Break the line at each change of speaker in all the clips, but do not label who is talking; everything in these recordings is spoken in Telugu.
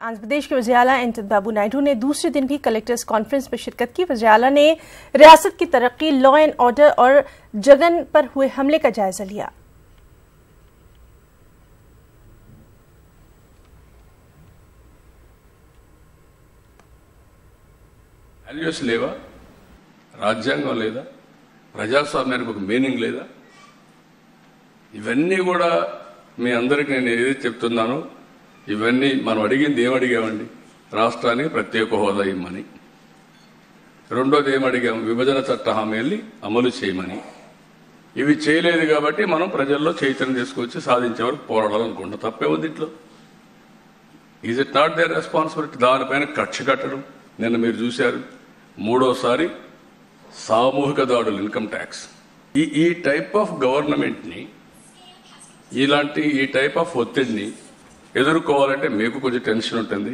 आंध्र प्रदेश के वज़ीर आला एन चंद्रबाबू नायडू ने दूसरे दिन भी कलेक्टर्स कॉन्फ्रेंस में शिरकत की। वज़ीर आला ने रियासत की तरक्की, लॉ एंड ऑर्डर और जगन पर हुए हमले का जायजा लिया।
వాల్యూస్ లేవా? రాజ్యాంగం లేదా? ప్రజాస్వామ్యానికి ఒక మీనింగ్ లేదా? ఇవన్నీ కూడా మీ అందరికీ నేను ఏదైతే చెప్తున్నానో ఇవన్నీ మనం అడిగింది ఏమడిగామండి? రాష్ట్రానికి ప్రత్యేక హోదా ఇమ్మని. రెండోది ఏమడిగాము? విభజన చట్ట హామీల్ని అమలు చేయమని. ఇవి చేయలేదు కాబట్టి మనం ప్రజల్లో చైతన్యం తీసుకొచ్చి సాధించే వరకు పోరాడాలనుకుంటాం. తప్పే ఉంది ఇంట్లో. Is it not there responsibility? దానిపైన కక్ష కట్టడం నిన్న మీరు చూశారు. మూడోసారి సామూహిక దాడులు, ఇన్కమ్ ట్యాక్స్. ఈ టైప్ ఆఫ్ గవర్నమెంట్ని, ఈ టైప్ ఆఫ్ ఒత్తిడిని ఎదుర్కోవాలంటే మీకు కొంచెం టెన్షన్ ఉంటుంది.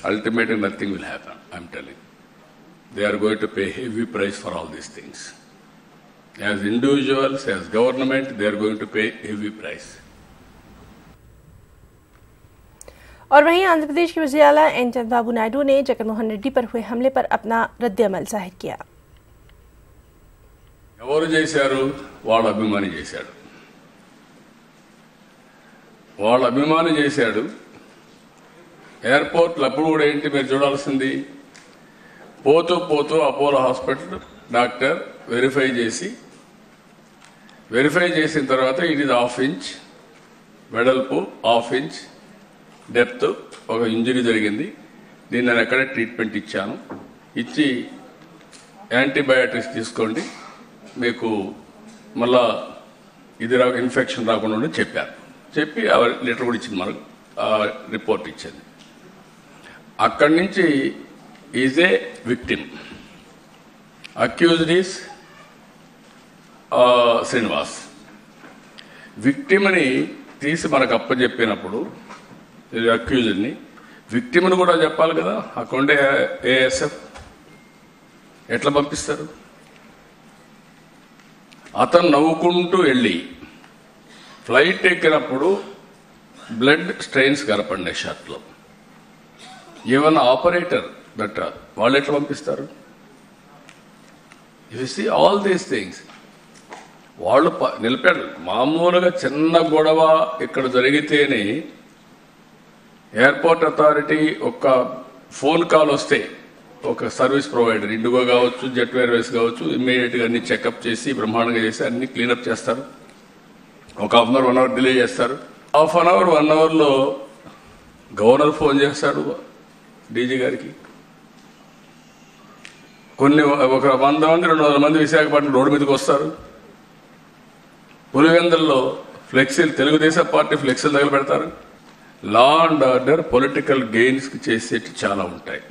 Ultimately nothing will happen. I'm telling they are going to pay heavy price for all these things. As individuals, as government, they are going to pay heavy price.
और वहीं आंध्र प्रदेश के वज़ीर आला एन चंद्रबाबू नायडू ने जगनमोहन रेड्डी पर हुए हमले पर अपना रद्द-ए-अमल जाहिर किया।
ఎవరు చేశారు? వాళ్ళ అభిమాని చేశాడు. వాళ్ళ అభిమాని చేశాడు. ఎయిర్పోర్ట్లు అప్పుడు కూడా ఏంటి మీరు చూడాల్సింది? పోతూ పోతూ అపోలో హాస్పిటల్ డాక్టర్ వెరిఫై చేసిన తర్వాత ఇట్ ఈజ్ 1/2 ఇంచ్ వెడల్పు, 1/2 ఇంచ్ డెప్త్ ఒక ఇంజరీ జరిగింది. దీన్ని నేను ఎక్కడే ట్రీట్మెంట్ ఇచ్చి యాంటీబయాటిక్స్ తీసుకోండి, మీకు మళ్ళా ఇది ఇన్ఫెక్షన్ రాకుండా చెప్పారు. చెప్పి ఆ లెటర్ కూడా ఇచ్చింది, మనకు రిపోర్ట్ ఇచ్చింది. అక్కడి నుంచి is a victim, accused is Srinivas. విక్టిమ్ని తీసి మనకు అప్పచెప్పినప్పుడు అక్యూజ్డ్ని, విక్టిమ్ని కూడా చెప్పాలి కదా. అక్కడే ఏఎస్ఎఫ్ ఎట్లా పంపిస్తారు? అతను నవ్వుకుంటూ వెళ్ళి ఫ్లైట్ ఎక్కినప్పుడు బ్లడ్ స్ట్రెయిన్స్ కనపడినాయి షర్ట్లో. ఏమన్నా ఆపరేటర్ దట్ వాళ్ళు ఎట్లా పంపిస్తారు? You see all these things. వాళ్ళు నిలిపాడు. మామూలుగా చిన్న గొడవ ఇక్కడ జరిగితేనే ఎయిర్పోర్ట్ అథారిటీ ఒక ఫోన్ కాల్ వస్తే ఒక సర్వీస్ ప్రొవైడర్, ఇండిగో కావచ్చు, జెట్ ఎయిర్వేస్ కావచ్చు, ఇమ్మీడియట్గా అన్ని చెకప్ చేసి బ్రహ్మాండంగా చేసి అన్ని క్లీనప్ చేస్తారు. ఒక 1/2 అవర్ 1 అవర్ డిలే చేస్తారు. 1/2 అవర్ 1 అవర్లో గవర్నర్ ఫోన్ చేస్తాడు డీజీ గారికి. ఒక 100 మంది 200 మంది విశాఖపట్నం రోడ్డు మీదకి వస్తారు. పులివెందుల్లో ఫ్లెక్సీలు, తెలుగుదేశం పార్టీ ఫ్లెక్సీలు తగలబెడతారు. Law and order political gains కి చేసేటి చాలా ఉంటాయి.